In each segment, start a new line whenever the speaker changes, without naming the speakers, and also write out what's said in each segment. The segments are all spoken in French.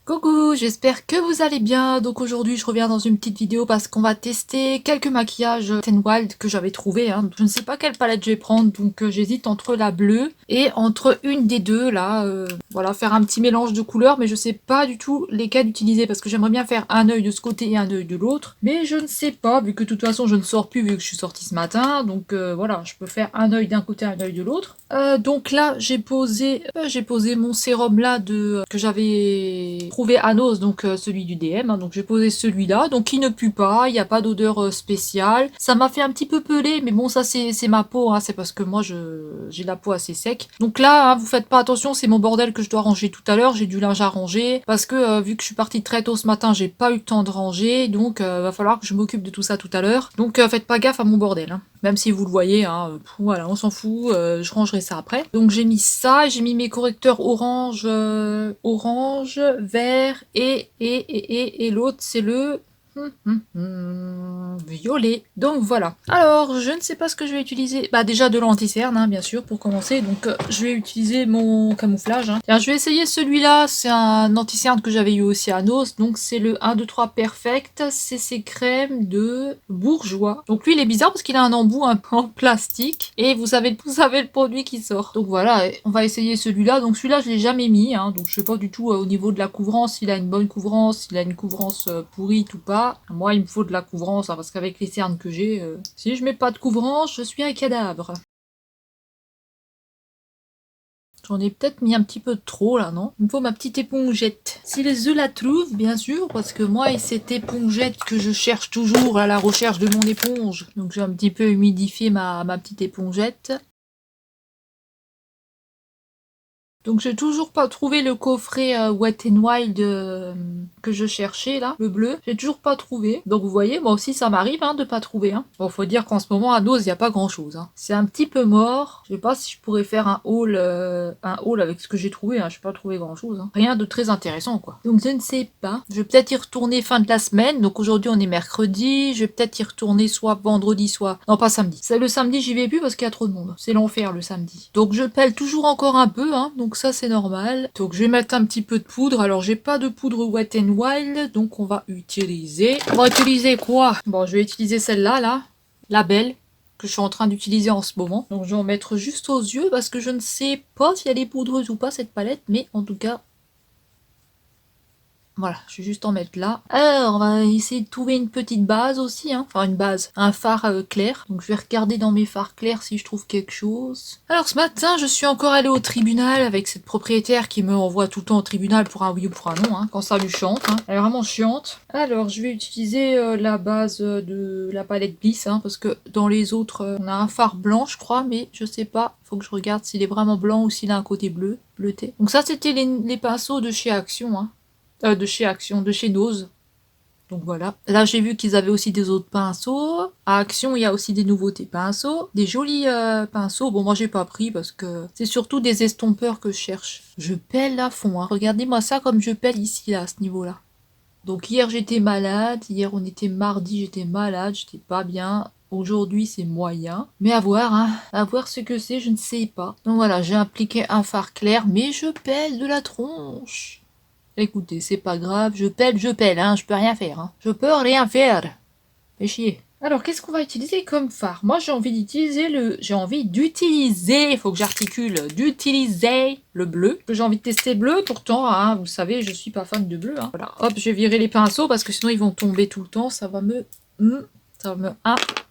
Coucou, j'espère que vous allez bien. Donc aujourd'hui je reviens dans une petite vidéo parce qu'on va tester quelques maquillages Wet n Wild que j'avais trouvé. Je ne sais pas quelle palette je vais prendre, donc j'hésite entre la bleue et entre une des deux là. Voilà, faire un petit mélange de couleurs, mais je sais pas du tout lesquelles utiliser parce que j'aimerais bien faire un œil de ce côté et un œil de l'autre. Mais je ne sais pas, vu que de toute façon je ne sors plus vu que je suis sortie ce matin. Donc voilà, je peux faire un œil d'un côté, un œil de l'autre. Donc là j'ai posé mon sérum là que j'avais trouvé à Nose, donc celui du DM, donc j'ai posé celui-là, donc il ne pue pas, il n'y a pas d'odeur spéciale. Ça m'a fait un petit peu peler, mais bon ça c'est ma peau, c'est parce que moi j'ai la peau assez sec. Donc là, vous faites pas attention, c'est mon bordel que je dois ranger tout à l'heure, j'ai du linge à ranger, parce que vu que je suis partie très tôt ce matin, j'ai pas eu le temps de ranger, donc va falloir que je m'occupe de tout ça tout à l'heure. Donc faites pas gaffe à mon bordel, même si vous le voyez, voilà, on s'en fout, je rangerai ça après. Donc j'ai mis ça, j'ai mis mes correcteurs orange, vert et l'autre c'est le violet. Donc voilà. Alors, je ne sais pas ce que je vais utiliser. Bah déjà de l'anti-cerne, bien sûr, pour commencer. Donc je vais utiliser mon camouflage. Alors, je vais essayer celui-là. C'est un anti-cerne que j'avais eu aussi à Nos. Donc c'est le 1, 2, 3 Perfect CC Crème de Bourjois. Donc lui, il est bizarre parce qu'il a un embout un peu en plastique. Et vous savez le produit qui sort. Donc voilà, on va essayer celui-là. Donc celui-là, je l'ai jamais mis. Donc je sais pas du tout au niveau de la couvrance, s'il a une bonne couvrance, s'il a une couvrance pourrite ou pas. Moi, il me faut de la couvrance, parce qu'avec les cernes que j'ai, si je mets pas de couvrance, je suis un cadavre. J'en ai peut-être mis un petit peu trop, là, non? Il me faut ma petite épongette. Si les œufs la trouvent, bien sûr, parce que moi, et cette épongette que je cherche toujours à la recherche de mon éponge. Donc, j'ai un petit peu humidifié ma petite épongette. Donc j'ai toujours pas trouvé le coffret Wet n Wild que je cherchais là, le bleu. J'ai toujours pas trouvé. Donc vous voyez, moi aussi ça m'arrive de pas trouver. Bon, faut dire qu'en ce moment à Nose, il y a pas grand chose. C'est un petit peu mort. Je sais pas si je pourrais faire un haul avec ce que j'ai trouvé. J'ai pas trouvé grand chose. Rien de très intéressant quoi. Donc je ne sais pas. Je vais peut-être y retourner fin de la semaine. Donc aujourd'hui on est mercredi. Je vais peut-être y retourner soit vendredi, soit... Non, pas samedi. C'est le samedi, j'y vais plus parce qu'il y a trop de monde. C'est l'enfer le samedi. Donc je pèle toujours encore un peu. Donc ça c'est normal. Donc je vais mettre un petit peu de poudre. Alors j'ai pas de poudre Wet n Wild, donc on va utiliser... On va utiliser quoi? Bon, je vais utiliser celle-là, là. La belle, que je suis en train d'utiliser en ce moment. Donc je vais en mettre juste aux yeux, parce que je ne sais pas si elle est poudreuse ou pas cette palette, mais en tout cas... Voilà, je vais juste en mettre là. Alors, on va essayer de trouver une petite base aussi, enfin une base, un phare clair. Donc je vais regarder dans mes fards clairs si je trouve quelque chose. Alors ce matin, je suis encore allée au tribunal avec cette propriétaire qui me envoie tout le temps au tribunal pour un oui ou pour un non, quand ça lui chante. Elle est vraiment chiante. Alors je vais utiliser la base de la palette Bliss, parce que dans les autres, on a un phare blanc je crois, mais je sais pas. Faut que je regarde s'il est vraiment blanc ou s'il a un côté bleuté. Donc ça c'était les pinceaux de chez Action, de chez Nose. Donc voilà. Là, j'ai vu qu'ils avaient aussi des autres pinceaux. À Action, il y a aussi des nouveautés pinceaux. Des jolis pinceaux. Bon, moi, j'ai pas pris parce que c'est surtout des estompeurs que je cherche. Je pèle à fond. Regardez-moi ça comme je pèle ici, là, à ce niveau-là. Donc hier, j'étais malade. Hier, on était mardi, j'étais malade. J'étais pas bien. Aujourd'hui, c'est moyen. Mais à voir, À voir ce que c'est, je ne sais pas. Donc voilà, j'ai appliqué un fard clair, mais je pèle de la tronche. Écoutez, c'est pas grave, je pèle, je peux rien faire, Je peux rien faire. Fais chier. Alors, qu'est-ce qu'on va utiliser comme phare? Moi, j'ai envie d'utiliser, il faut que j'articule, d'utiliser le bleu. J'ai envie de tester le bleu, pourtant, vous savez, je suis pas fan de bleu, Voilà, hop, je vais virer les pinceaux parce que sinon ils vont tomber tout le temps, ça va me...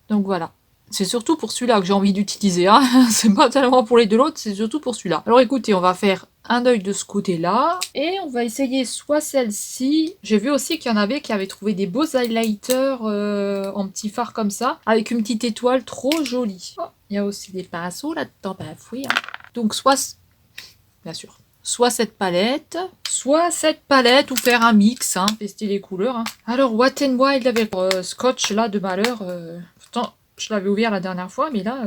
Donc voilà. C'est surtout pour celui-là que j'ai envie d'utiliser, C'est pas tellement pour les deux autres, c'est surtout pour celui-là. Alors écoutez, on va faire un œil de ce côté-là. Et on va essayer soit celle-ci. J'ai vu aussi qu'il y en avait qui avaient trouvé des beaux highlighters en petit phare comme ça, avec une petite étoile trop jolie. Oh, il y a aussi des pinceaux là-dedans, oui. Donc bien sûr, soit cette palette ou faire un mix, tester les couleurs. Alors Wet n Wild avec scotch là de malheur. Pourtant, je l'avais ouvert la dernière fois, mais là...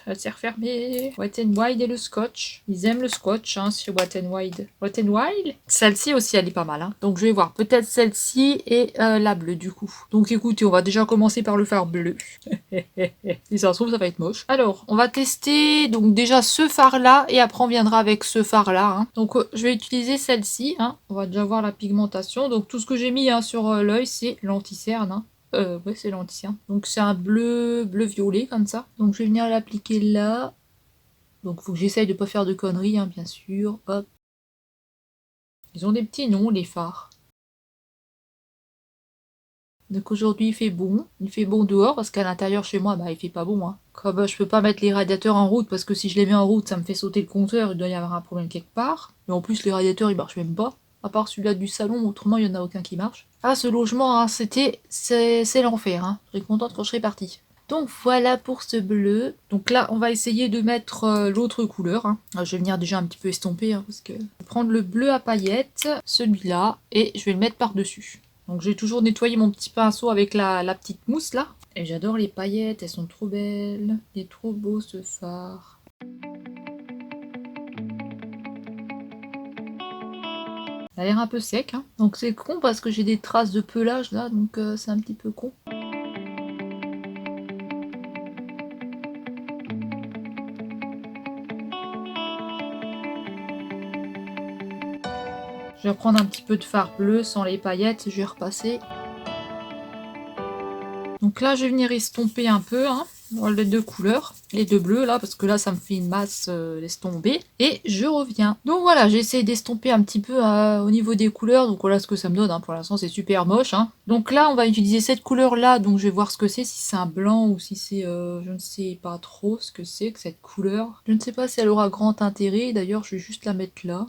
Elle s'est refermée. Wet n Wild et le scotch. Ils aiment le scotch hein, sur Wet n Wild. Wet n Wild. Celle-ci aussi, elle est pas mal. Hein. Donc je vais voir peut-être celle-ci et la bleue du coup. Donc écoutez, on va déjà commencer par le fard bleu. Si ça se trouve, ça va être moche. Alors, on va tester donc déjà ce fard-là et après on viendra avec ce fard-là. Hein. Donc je vais utiliser celle-ci. Hein. On va déjà voir la pigmentation. Donc tout ce que j'ai mis hein, sur l'œil, c'est l'anti-cerne. Hein. Ouais, c'est l'anti-cerne. Donc c'est un bleu-violet comme ça. Donc je vais venir l'appliquer là. Donc faut que j'essaye de pas faire de conneries, hein, bien sûr. Hop. Ils ont des petits noms, les fards. Donc aujourd'hui il fait bon. Il fait bon dehors parce qu'à l'intérieur chez moi, bah il fait pas bon. Hein. Comme je peux pas mettre les radiateurs en route parce que si je les mets en route, ça me fait sauter le compteur. Il doit y avoir un problème quelque part. Et en plus les radiateurs ils marchent même pas. À part celui-là du salon, autrement il n'y en a aucun qui marche. Ah ce logement, hein, c'est l'enfer. Hein. Je serais contente quand je serai partie. Donc voilà pour ce bleu. Donc là on va essayer de mettre l'autre couleur. Hein. Alors, je vais venir déjà un petit peu estomper hein, parce que je vais prendre le bleu à paillettes, celui-là, et je vais le mettre par-dessus. Donc j'ai toujours nettoyé mon petit pinceau avec la petite mousse là. Et j'adore les paillettes, elles sont trop belles. Il est trop beau ce fard. Ça a l'air un peu sec, hein. Donc c'est con parce que j'ai des traces de pelage là, donc c'est un petit peu con. Je vais reprendre un petit peu de fard bleu sans les paillettes, je vais repasser. Donc là je vais venir estomper un peu, hein, les deux couleurs, les deux bleus là, parce que là ça me fait une masse, laisse tomber. Et je reviens. Donc voilà, j'ai essayé d'estomper un petit peu au niveau des couleurs, donc voilà ce que ça me donne, hein. Pour l'instant c'est super moche. Hein. Donc là on va utiliser cette couleur là, donc je vais voir ce que c'est, si c'est un blanc ou si c'est, je ne sais pas trop ce que c'est que cette couleur. Je ne sais pas si elle aura grand intérêt, d'ailleurs je vais juste la mettre là.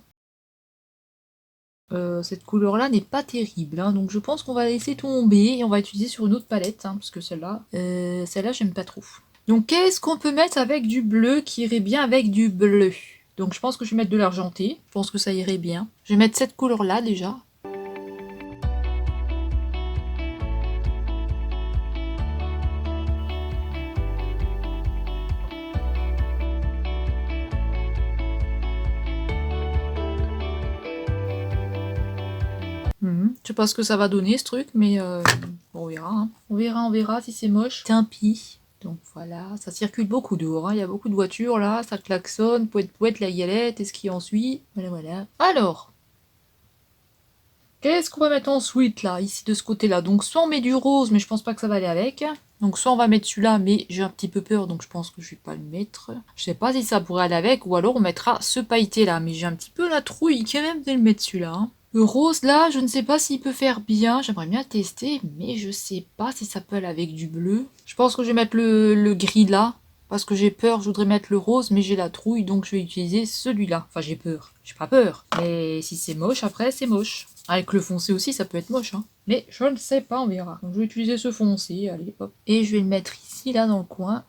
Cette couleur là n'est pas terrible hein, donc je pense qu'on va la laisser tomber et on va utiliser sur une autre palette hein, parce que celle-là j'aime pas trop. Donc qu'est-ce qu'on peut mettre avec du bleu qui irait bien avec du bleu? Donc je pense que je vais mettre de l'argenté, je pense que ça irait bien. Je vais mettre cette couleur là déjà. Je sais pas ce que ça va donner ce truc, mais on verra. Hein. On verra si c'est moche. Tant pis. Donc voilà, ça circule beaucoup dehors. Hein. Il y a beaucoup de voitures là, ça klaxonne, pouette, la galette, et ce qui en suit. Voilà. Alors, qu'est-ce qu'on va mettre ensuite là, ici de ce côté-là? Donc soit on met du rose, mais je pense pas que ça va aller avec. Donc soit on va mettre celui-là, mais j'ai un petit peu peur, donc je pense que je vais pas le mettre. Je sais pas si ça pourrait aller avec, ou alors on mettra ce pailleté là, mais j'ai un petit peu la trouille quand même de le mettre celui-là. Hein. Le rose là, je ne sais pas s'il peut faire bien, j'aimerais bien tester, mais je sais pas si ça peut aller avec du bleu. Je pense que je vais mettre le gris là, parce que j'ai peur, je voudrais mettre le rose, mais j'ai la trouille, donc je vais utiliser celui-là. Enfin j'ai peur, j'ai pas peur, mais si c'est moche après c'est moche. Avec le foncé aussi ça peut être moche, hein. Mais je ne sais pas, on verra. Donc je vais utiliser ce foncé, allez hop. Et je vais le mettre ici là dans le coin.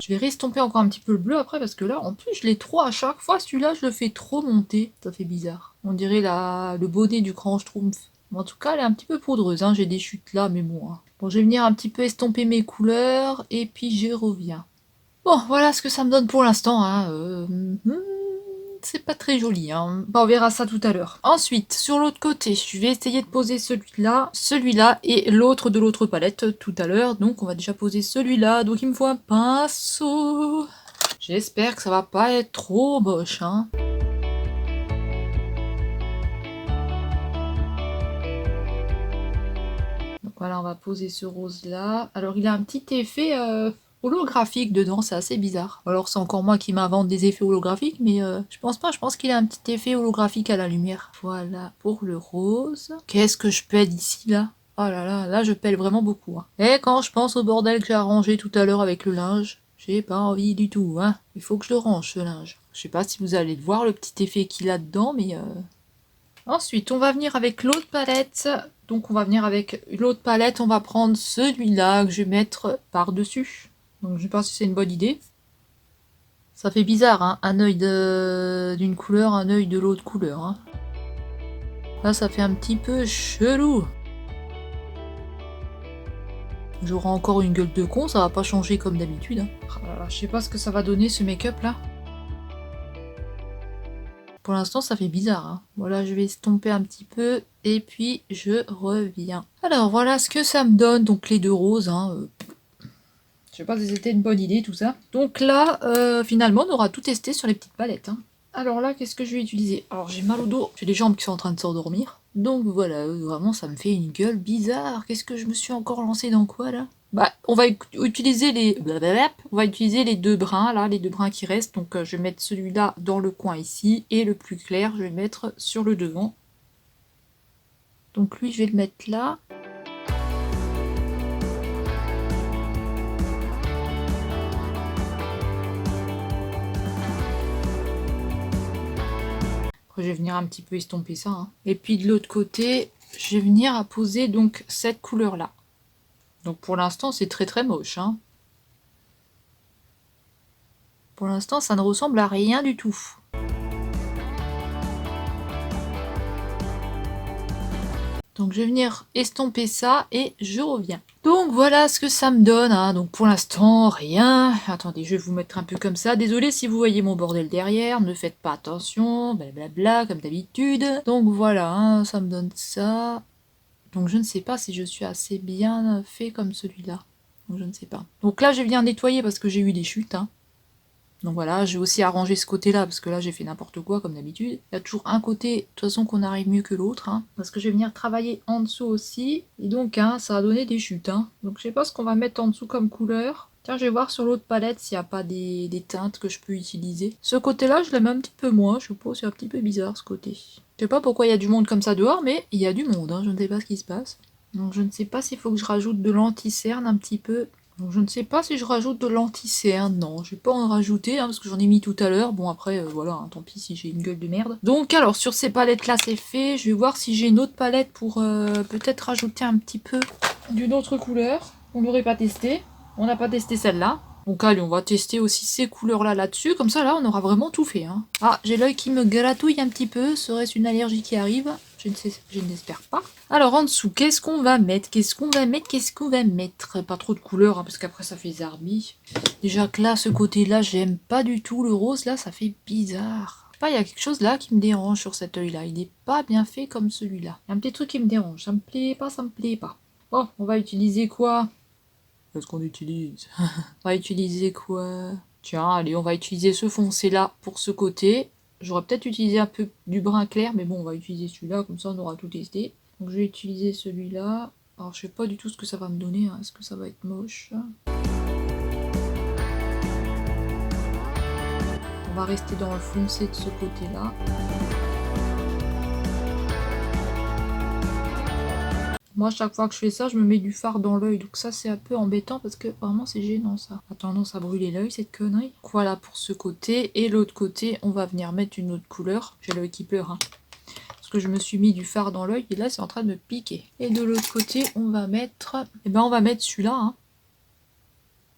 Je vais restomper encore un petit peu le bleu après parce que là, en plus, je l'ai trop à chaque fois. Celui-là, je le fais trop monter. Ça fait bizarre. On dirait le bonnet du grand Schtroumpf. En tout cas, elle est un petit peu poudreuse. Hein. J'ai des chutes là, mais bon. Hein. Bon, je vais venir un petit peu estomper mes couleurs et puis je reviens. Bon, voilà ce que ça me donne pour l'instant. Hein. C'est pas très joli, hein. Bah, on verra ça tout à l'heure. Ensuite, sur l'autre côté, je vais essayer de poser celui-là et l'autre de l'autre palette tout à l'heure. Donc on va déjà poser celui-là, donc il me faut un pinceau. J'espère que ça va pas être trop moche, hein. Donc voilà, on va poser ce rose-là. Alors il a un petit effet... holographique dedans, c'est assez bizarre. Alors c'est encore moi qui m'invente des effets holographiques, mais je pense pas, je pense qu'il a un petit effet holographique à la lumière. Voilà pour le rose. Qu'est-ce que je pèle ici là? Oh là je pèle vraiment beaucoup. Hein. Et quand je pense au bordel que j'ai arrangé tout à l'heure avec le linge, j'ai pas envie du tout, hein. Il faut que je le range ce linge. Je sais pas si vous allez le voir le petit effet qu'il a dedans, mais Ensuite, on va venir avec l'autre palette. Donc on va venir avec l'autre palette, on va prendre celui-là que je vais mettre par-dessus. Donc je sais pas si c'est une bonne idée. Ça fait bizarre, hein, un œil d'une couleur, un œil de l'autre couleur. Hein. Là, ça fait un petit peu chelou. J'aurai encore une gueule de con, ça va pas changer comme d'habitude. Hein. Oh là là, je sais pas ce que ça va donner ce make-up là. Pour l'instant, ça fait bizarre. Hein. Voilà, je vais estomper un petit peu et puis je reviens. Alors voilà ce que ça me donne. Donc les deux roses. Hein, je sais pas si c'était une bonne idée tout ça. Donc là, finalement, on aura tout testé sur les petites palettes. Hein. Alors là, qu'est-ce que je vais utiliser? Alors j'ai mal au dos, j'ai les jambes qui sont en train de s'endormir. Donc voilà, vraiment ça me fait une gueule bizarre. Qu'est-ce que je me suis encore lancé dans quoi là? Bah, on va utiliser les deux brins là, les deux brins qui restent. Donc je vais mettre celui-là dans le coin ici et le plus clair, je vais mettre sur le devant. Donc lui, je vais le mettre là. Après, je vais venir un petit peu estomper ça. Hein. Et puis de l'autre côté, je vais venir à poser donc cette couleur là. Donc pour l'instant, c'est très très moche. Hein. Pour l'instant, ça ne ressemble à rien du tout. Donc je vais venir estomper ça et je reviens. Donc voilà ce que ça me donne. Hein. Donc pour l'instant, rien. Attendez, je vais vous mettre un peu comme ça. Désolé si vous voyez mon bordel derrière. Ne faites pas attention. Blablabla, comme d'habitude. Donc voilà, hein, ça me donne ça. Donc je ne sais pas si je suis assez bien fait comme celui-là. Donc je ne sais pas. Donc là, je viens nettoyer parce que j'ai eu des chutes. Hein. Donc voilà, j'ai aussi arrangé ce côté-là, parce que là j'ai fait n'importe quoi comme d'habitude. Il y a toujours un côté, de toute façon, qu'on arrive mieux que l'autre, hein, parce que je vais venir travailler en dessous aussi. Et donc, hein, ça va donner des chutes. Hein. Donc je sais pas ce qu'on va mettre en dessous comme couleur. Tiens, je vais voir sur l'autre palette s'il n'y a pas des teintes que je peux utiliser. Ce côté-là, je l'aime un petit peu moins. Je suppose c'est un petit peu bizarre ce côté. Je sais pas pourquoi il y a du monde comme ça dehors, mais il y a du monde. Hein, je ne sais pas ce qui se passe. Donc je ne sais pas s'il faut que je rajoute de l'anti-cerne un petit peu. Donc, je ne sais pas si je rajoute de l'anti-cerne, non, je vais pas en rajouter, hein, parce que j'en ai mis tout à l'heure. Bon après, voilà, hein, tant pis si j'ai une gueule de merde. Donc alors, sur ces palettes-là, c'est fait. Je vais voir si j'ai une autre palette pour peut-être rajouter un petit peu d'une autre couleur. On n'aurait pas testé. On n'a pas testé celle-là. Donc allez, on va tester aussi ces couleurs-là là-dessus. Comme ça, là, on aura vraiment tout fait. Hein. Ah, j'ai l'œil qui me gratouille un petit peu. Serait-ce une allergie qui arrive? Je n'espère pas. Alors en dessous, qu'est-ce qu'on va mettre? Qu'est-ce qu'on va mettre? Qu'est-ce qu'on va mettre? Pas trop de couleurs, hein, parce qu'après ça fait zarbi. Déjà que là, ce côté-là, j'aime pas du tout. Le rose, là, ça fait bizarre. Je sais pas, il y a quelque chose là qui me dérange sur cet œil-là. Il n'est pas bien fait comme celui-là. Il y a un petit truc qui me dérange. Ça me plaît pas, ça me plaît pas. Bon, on va utiliser quoi? Qu'est-ce qu'on utilise? On va utiliser quoi? Tiens, allez, on va utiliser ce foncé-là pour ce côté. J'aurais peut-être utilisé un peu du brun clair, mais bon, on va utiliser celui-là, comme ça on aura tout testé. Donc je vais utiliser celui-là. Alors je sais pas du tout ce que ça va me donner, hein. Est-ce que ça va être moche? On va rester dans le foncé de ce côté-là. Moi, chaque fois que je fais ça, je me mets du fard dans l'œil. Donc ça, c'est un peu embêtant parce que vraiment, c'est gênant, ça. A tendance à brûler l'œil, cette connerie. Donc, voilà pour ce côté. Et l'autre côté, on va venir mettre une autre couleur. J'ai l'œil qui pleure, hein. Parce que je me suis mis du fard dans l'œil et là, c'est en train de me piquer. Et de l'autre côté, on va mettre... Eh ben, on va mettre celui-là, hein.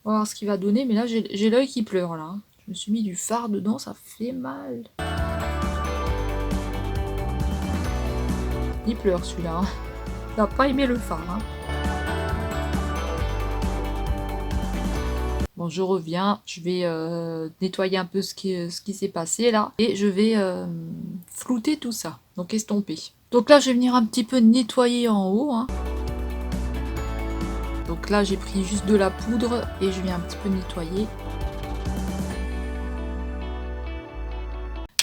On va voir ce qu'il va donner. Mais là, j'ai l'œil qui pleure, là. Hein. Je me suis mis du fard dedans, ça fait mal. Il pleure, celui-là, hein. Il n'a pas aimé le fard. Hein. Bon, je reviens. Je vais nettoyer un peu ce qui s'est passé là. Et je vais flouter tout ça. Donc estomper. Donc là, je vais venir un petit peu nettoyer en haut. Hein. Donc là, j'ai pris juste de la poudre et je viens un petit peu nettoyer.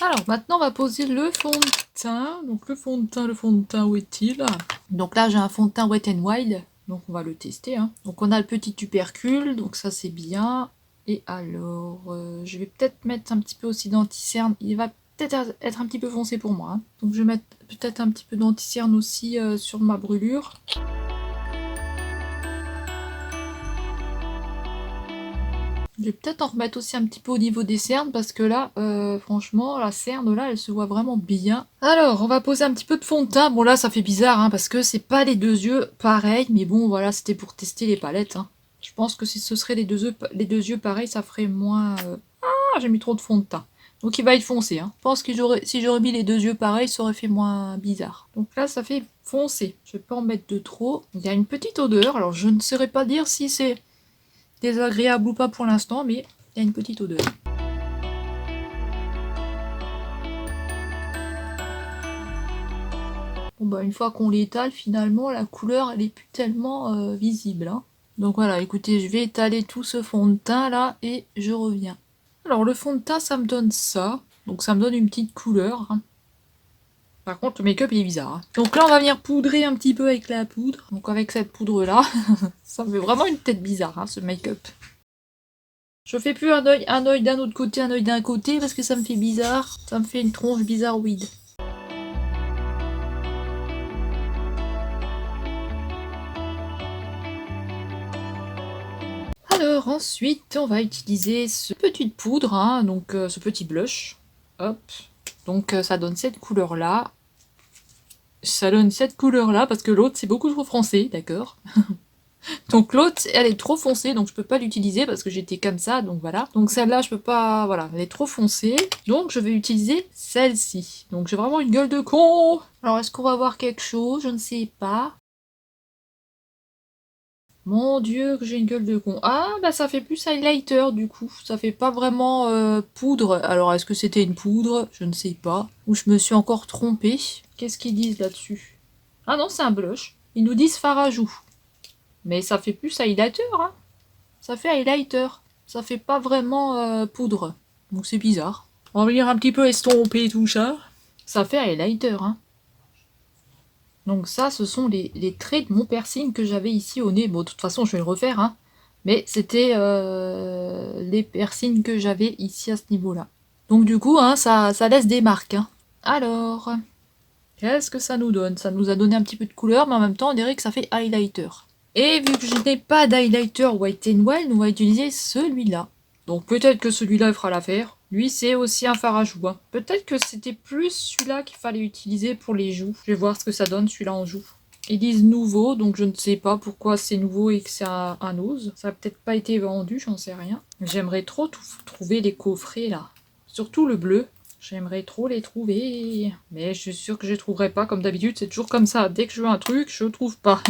Alors maintenant, on va poser le fond de teint. Donc le fond de teint, où est-il? Donc là, j'ai un fond de teint Wet n Wild. Donc on va le tester. Hein. Donc on a le petit tubercule, donc ça c'est bien. Et alors, je vais peut-être mettre un petit peu aussi d'anti-cerne. Il va peut-être être un petit peu foncé pour moi. Hein. Donc je vais mettre peut-être un petit peu d'anti-cerne aussi sur ma brûlure. Je vais peut-être en remettre aussi un petit peu au niveau des cernes parce que là, franchement, la cerne là, elle se voit vraiment bien. Alors, on va poser un petit peu de fond de teint. Bon là, ça fait bizarre hein, parce que c'est pas les deux yeux pareils, mais bon, voilà, c'était pour tester les palettes. Hein. Je pense que si ce serait les deux yeux pareils, ça ferait moins... Ah, j'ai mis trop de fond de teint. Donc il va être foncé. Hein. Je pense que si j'aurais mis les deux yeux pareils, ça aurait fait moins bizarre. Donc là, ça fait foncé. Je vais pas en mettre de trop. Il y a une petite odeur. Alors je ne saurais pas dire si c'est désagréable ou pas pour l'instant, mais il y a une petite odeur. Bon bah une fois qu'on l'étale, finalement, la couleur, elle est plus tellement visible. Hein. Donc voilà, écoutez, je vais étaler tout ce fond de teint là et je reviens. Alors le fond de teint, ça me donne ça. Donc ça me donne une petite couleur. Hein. Par contre, le make-up il est bizarre. Hein. Donc là, on va venir poudrer un petit peu avec la poudre. Donc avec cette poudre-là, ça me fait vraiment une tête bizarre, hein, ce make-up. Je fais plus un œil d'un autre côté, un œil d'un côté, parce que ça me fait bizarre. Ça me fait une tronche bizarroïde. Alors ensuite, on va utiliser ce petite poudre, hein, donc ce petit blush. Hop. Donc ça donne cette couleur-là. Ça donne cette couleur-là, parce que l'autre c'est beaucoup trop foncé, d'accord. Donc l'autre, elle est trop foncée, donc je peux pas l'utiliser parce que j'étais comme ça, donc voilà. Donc celle-là, je peux pas, voilà, elle est trop foncée. Donc je vais utiliser celle-ci. Donc j'ai vraiment une gueule de con. Alors est-ce qu'on va voir quelque chose? Je ne sais pas. Mon dieu, que j'ai une gueule de con. Ah, bah ça fait plus highlighter du coup. Ça fait pas vraiment poudre. Alors est-ce que c'était une poudre? Je ne sais pas. Ou je me suis encore trompée. Qu'est-ce qu'ils disent là-dessus? Ah non, c'est un blush. Ils nous disent fard à joues. Mais ça fait plus highlighter, hein. Ça fait highlighter. Ça fait pas vraiment poudre. Donc c'est bizarre. On va venir un petit peu estomper tout ça. Ça fait highlighter, hein. Donc ça, ce sont les traits de mon piercing que j'avais ici au nez. Bon, de toute façon, je vais le refaire, hein. Mais c'était les piercings que j'avais ici à ce niveau-là. Donc du coup, hein, ça laisse des marques. Hein. Alors, qu'est-ce que ça nous donne? Ça nous a donné un petit peu de couleur, mais en même temps, on dirait que ça fait highlighter. Et vu que je n'ai pas d'highlighter White n Wild, on va utiliser celui-là. Donc peut-être que celui-là fera l'affaire. Lui, c'est aussi un fard à joues. Hein. Peut-être que c'était plus celui-là qu'il fallait utiliser pour les joues. Je vais voir ce que ça donne, celui-là en joue. Ils disent nouveau, donc je ne sais pas pourquoi c'est nouveau et que c'est un ose. Ça n'a peut-être pas été vendu, j'en sais rien. J'aimerais trop trouver les coffrets, là. Surtout le bleu. J'aimerais trop les trouver. Mais je suis sûre que je les trouverai pas, comme d'habitude. C'est toujours comme ça. Dès que je veux un truc, je trouve pas.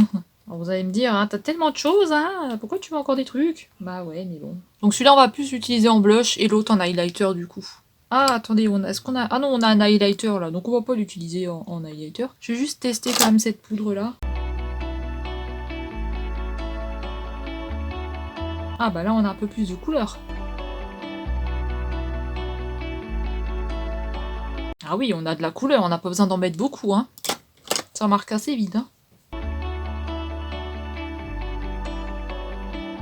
Alors vous allez me dire, hein, t'as tellement de choses, hein, pourquoi tu veux encore des trucs? Bah ouais, mais bon. Donc celui-là, on va plus l'utiliser en blush et l'autre en highlighter du coup. Ah, attendez, est-ce qu'on a... Ah non, on a un highlighter là, donc on va pas l'utiliser en highlighter. Je vais juste tester quand même cette poudre-là. Ah bah là, on a un peu plus de couleur. Ah oui, on a de la couleur, on n'a pas besoin d'en mettre beaucoup, hein. Ça marque assez vite, hein.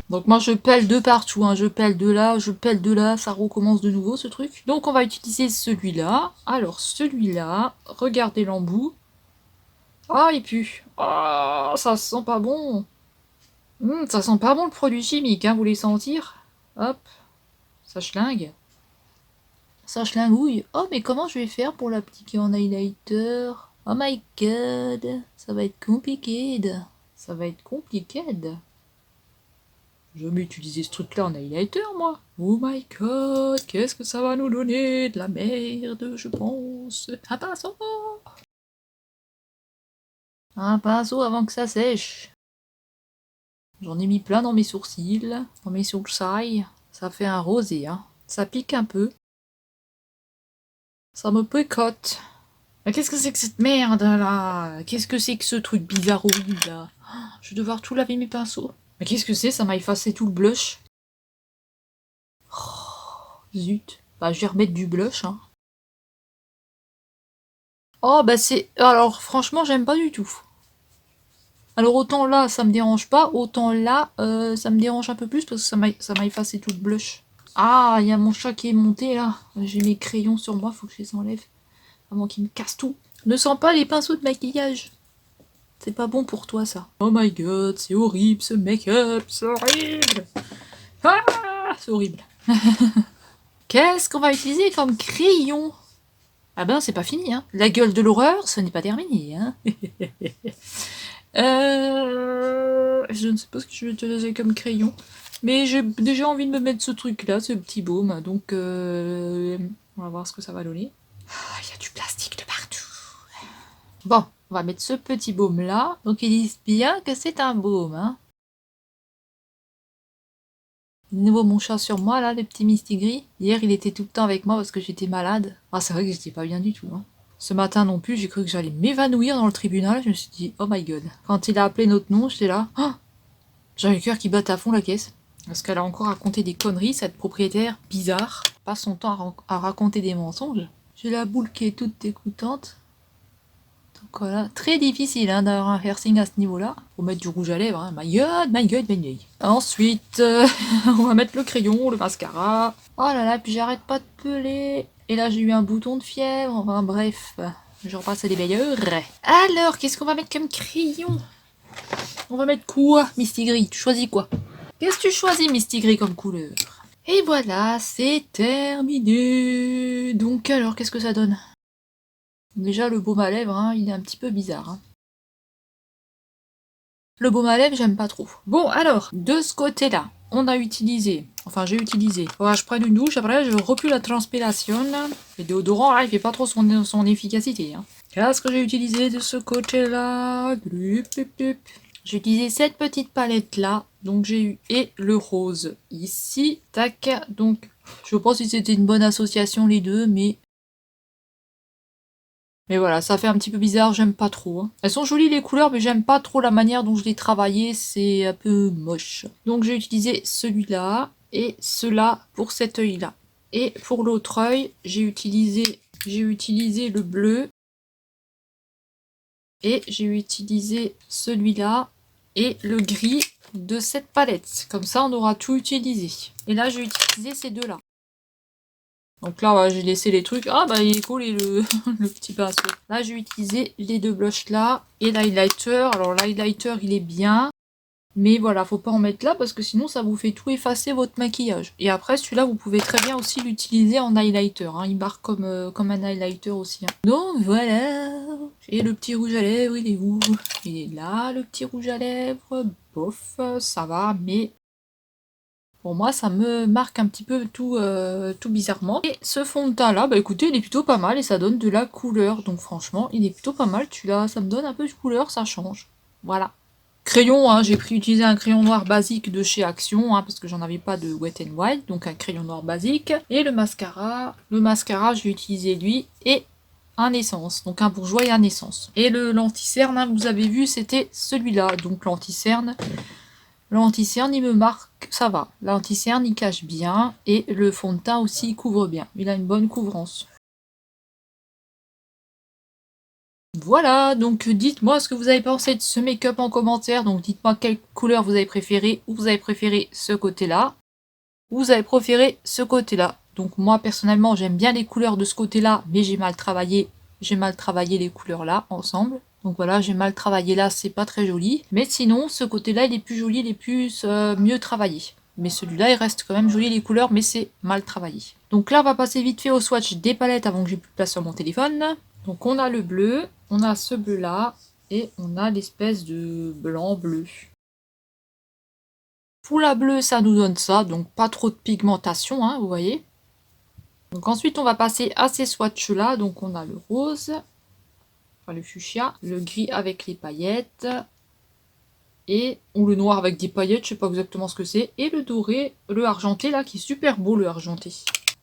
Donc moi je pèle de partout, hein. Je pèle de là, ça recommence de nouveau ce truc. Donc on va utiliser celui-là. Alors celui-là, regardez l'embout. Ah il pue. Ah ça sent pas bon. Ça sent pas bon le produit chimique, hein, vous les sentir? Hop, ça schlingue. Ça schlingouille. Oh mais comment je vais faire pour l'appliquer en highlighter? Oh my god, ça va être compliqué. Ça va être compliqué. Jamais utilisé ce truc-là en highlighter, moi. Oh my god, qu'est-ce que ça va nous donner? De la merde, je pense. Un pinceau! Un pinceau avant que ça sèche. J'en ai mis plein dans mes sourcils, dans mes sourcils. Ça fait un rosé, hein. Ça pique un peu. Ça me picote. Mais qu'est-ce que c'est que cette merde, là? Qu'est-ce que c'est que ce truc bizarroïde, là? Je vais devoir tout laver mes pinceaux. Mais qu'est-ce que c'est? Ça m'a effacé tout le blush. Zut. Bah, je vais remettre du blush, hein. Oh, bah c'est... Alors, franchement, j'aime pas du tout. Alors, autant là, ça me dérange pas, autant là, ça me dérange un peu plus parce que ça m'a effacé tout le blush. Ah, il y a mon chat qui est monté, là. J'ai mes crayons sur moi, faut que je les enlève. Avant qu'il me casse tout. Ne sens pas les pinceaux de maquillage. C'est pas bon pour toi, ça. Oh my god, c'est horrible, ce make-up, c'est horrible. Ah, c'est horrible. Qu'est-ce qu'on va utiliser comme crayon? Ah ben, c'est pas fini, hein. La gueule de l'horreur, ce n'est pas terminé, hein. Je ne sais pas ce que je vais utiliser comme crayon. Mais j'ai déjà envie de me mettre ce truc-là, ce petit baume. Donc, On va voir ce que ça va donner. Ah, il y a du plastique de partout. Bon, on va mettre ce petit baume là. Donc ils disent bien que c'est un baume. Hein. De nouveau mon chat sur moi là, le petit Mistigris. Hier il était tout le temps avec moi parce que j'étais malade. Ah c'est vrai que j'étais pas bien du tout. Hein. Ce matin non plus, j'ai cru que j'allais m'évanouir dans le tribunal. Je me suis dit, oh my god. Quand il a appelé notre nom, j'étais là. Oh, j'ai le cœur qui bat à fond la caisse. Parce qu'elle a encore raconté des conneries, cette propriétaire bizarre. Passe son temps à raconter des mensonges. J'ai la boule qui est toute écoutante. Donc voilà, très difficile hein, d'avoir un piercing à ce niveau-là. Faut mettre du rouge à lèvres, hein. My god, my god, my god. Ensuite, on va mettre le crayon, le mascara. Oh là là, puis j'arrête pas de peler. Et là, j'ai eu un bouton de fièvre. Enfin bref, je repasse à des meilleurs. Alors, qu'est-ce qu'on va mettre comme crayon? On va mettre quoi, Mistigris? Tu choisis quoi? Qu'est-ce que tu choisis, Mistigris, comme couleur? Et voilà, c'est terminé. Donc alors, qu'est-ce que ça donne? Déjà, le baume à lèvres, hein, il est un petit peu bizarre. Hein. Le baume à lèvres, j'aime pas trop. Bon, alors, de ce côté-là, on a utilisé... Enfin, j'ai utilisé... Voilà, je prends une douche, après, je repue la transpiration. Le déodorant, là, il fait pas trop son efficacité. Hein. Qu'est-ce que j'ai utilisé de ce côté-là? J'ai utilisé cette petite palette-là. Donc, j'ai eu et le rose ici. Tac. Donc, je sais pas si c'était une bonne association, les deux, mais... Mais voilà, ça fait un petit peu bizarre, j'aime pas trop. Hein. Elles sont jolies les couleurs, mais j'aime pas trop la manière dont je les travaillais, c'est un peu moche. Donc j'ai utilisé celui-là et cela pour cet œil-là. Et pour l'autre œil, j'ai utilisé le bleu et j'ai utilisé celui-là et le gris de cette palette. Comme ça, on aura tout utilisé. Et là, j'ai utilisé ces deux-là. Donc là, j'ai laissé les trucs. Ah bah il est cool et le, le petit pinceau. Là, j'ai utilisé les deux blushs là et l'highlighter. Alors l'highlighter, il est bien. Mais voilà, faut pas en mettre là parce que sinon ça vous fait tout effacer votre maquillage. Et après, celui-là, vous pouvez très bien aussi l'utiliser en highlighter. Hein. Il marque comme un highlighter aussi. Hein. Donc voilà. Et le petit rouge à lèvres, il est où? Il est là, le petit rouge à lèvres. Bof, ça va, mais... Pour moi, ça me marque un petit peu tout, tout bizarrement. Et ce fond de teint là, bah écoutez, il est plutôt pas mal et ça donne de la couleur. Donc franchement, il est plutôt pas mal. Celui-là, ça me donne un peu de couleur, ça change. Voilà. Crayon, hein, j'ai utilisé un crayon noir basique de chez Action, hein, parce que j'en avais pas de Wet n Wild, donc un crayon noir basique. Et le mascara, j'ai utilisé lui et un essence, donc un bourgeois et un essence. Et le l'anti-cerne, hein, vous avez vu, c'était celui-là, donc l'anti-cerne. L'anti-cerne, il me marque, ça va. L'anti-cerne, il cache bien. Et le fond de teint aussi, il couvre bien. Il a une bonne couvrance. Voilà, donc dites-moi ce que vous avez pensé de ce make-up en commentaire. Donc dites-moi quelle couleur vous avez préféré. Ou vous avez préféré ce côté-là. Ou vous avez préféré ce côté-là. Donc moi, personnellement, j'aime bien les couleurs de ce côté-là. Mais j'ai mal travaillé. J'ai mal travaillé les couleurs là, ensemble. Donc voilà, j'ai mal travaillé là, c'est pas très joli. Mais sinon, ce côté-là, il est plus joli, il est plus mieux travaillé. Mais celui-là, il reste quand même joli les couleurs, mais c'est mal travaillé. Donc là, on va passer vite fait au swatch des palettes avant que j'ai plus de place sur mon téléphone. Donc on a le bleu, on a ce bleu-là, et on a l'espèce de blanc-bleu. Pour la bleue, ça nous donne ça, donc pas trop de pigmentation, hein, vous voyez. Donc ensuite, on va passer à ces swatchs-là. Donc on a le rose, le fuchsia, le gris avec les paillettes, et ou le noir avec des paillettes, je sais pas exactement ce que c'est, et le doré, le argenté là, qui est super beau le argenté.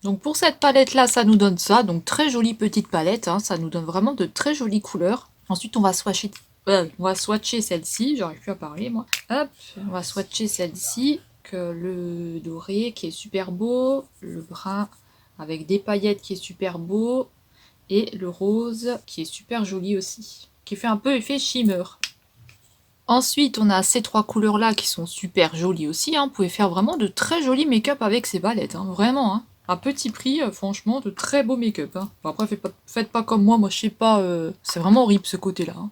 Donc pour cette palette là, ça nous donne ça, donc très jolie petite palette, hein, ça nous donne vraiment de très jolies couleurs. Ensuite on va swatcher celle-ci, j'arrive plus à parler moi. Hop, on va swatcher celle-ci, que le doré qui est super beau, le brun avec des paillettes qui est super beau, et le rose qui est super joli aussi, qui fait un peu effet shimmer. Ensuite, on a ces trois couleurs-là qui sont super jolies aussi. Hein. Vous pouvez faire vraiment de très jolis make-up avec ces palettes, hein. Vraiment. Hein. À petit prix, franchement, de très beaux make-up. Hein. Bon, après, faites pas comme moi je sais pas, c'est vraiment horrible ce côté-là. Hein.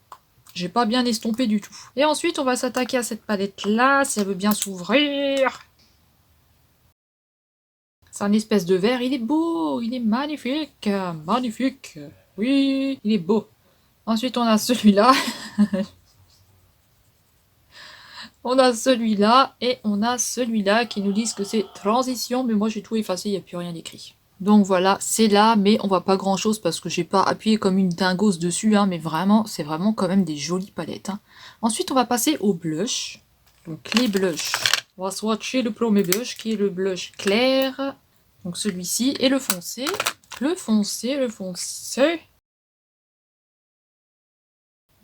J'ai pas bien estompé du tout. Et ensuite, on va s'attaquer à cette palette-là, si elle veut bien s'ouvrir. C'est un espèce de vert, il est beau, il est magnifique, magnifique, oui, il est beau. Ensuite, on a celui-là. On a celui-là et on a celui-là qui nous disent que c'est transition, mais moi j'ai tout effacé, il n'y a plus rien écrit. Donc voilà, c'est là, mais on voit pas grand chose parce que j'ai pas appuyé comme une dingos dessus, hein, mais vraiment, c'est vraiment quand même des jolies palettes. Hein. Ensuite, on va passer au blush. Donc les blushs. On va swatcher le premier blush qui est le blush clair. Donc celui-ci et le foncé. Le foncé, le foncé.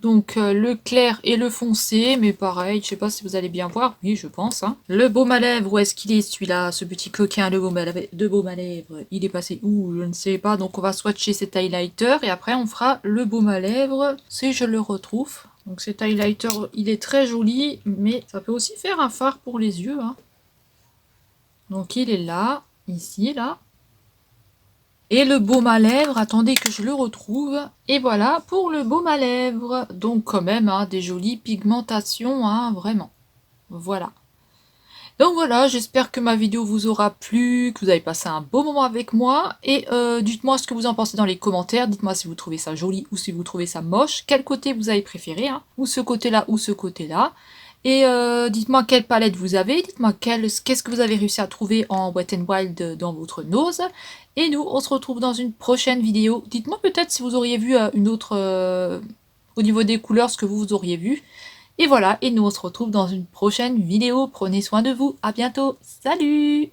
Donc le clair et le foncé, mais pareil, je sais pas si vous allez bien voir, oui je pense. Hein. Le baume à lèvres, où est-ce qu'il est celui-là, ce petit coquin de baume à lèvres, il est passé où, je ne sais pas, donc on va swatcher cet highlighter et après on fera le baume à lèvres, si je le retrouve. Donc cet highlighter, il est très joli, mais ça peut aussi faire un fard pour les yeux. Hein. Donc il est là, ici, là. Et le baume à lèvres, attendez que je le retrouve. Et voilà pour le baume à lèvres. Donc quand même, hein, des jolies pigmentations, hein, vraiment. Voilà. Donc voilà, j'espère que ma vidéo vous aura plu, que vous avez passé un beau moment avec moi. Et dites-moi ce que vous en pensez dans les commentaires. Dites-moi si vous trouvez ça joli ou si vous trouvez ça moche. Quel côté vous avez préféré, hein, ou ce côté-là ou ce côté-là. Et dites-moi quelle palette vous avez, dites-moi qu'est-ce que vous avez réussi à trouver en Wet n Wild dans votre nose. Et nous, on se retrouve dans une prochaine vidéo. Dites-moi peut-être si vous auriez vu une autre, au niveau des couleurs, ce que vous auriez vu. Et voilà, et nous on se retrouve dans une prochaine vidéo. Prenez soin de vous, à bientôt, salut!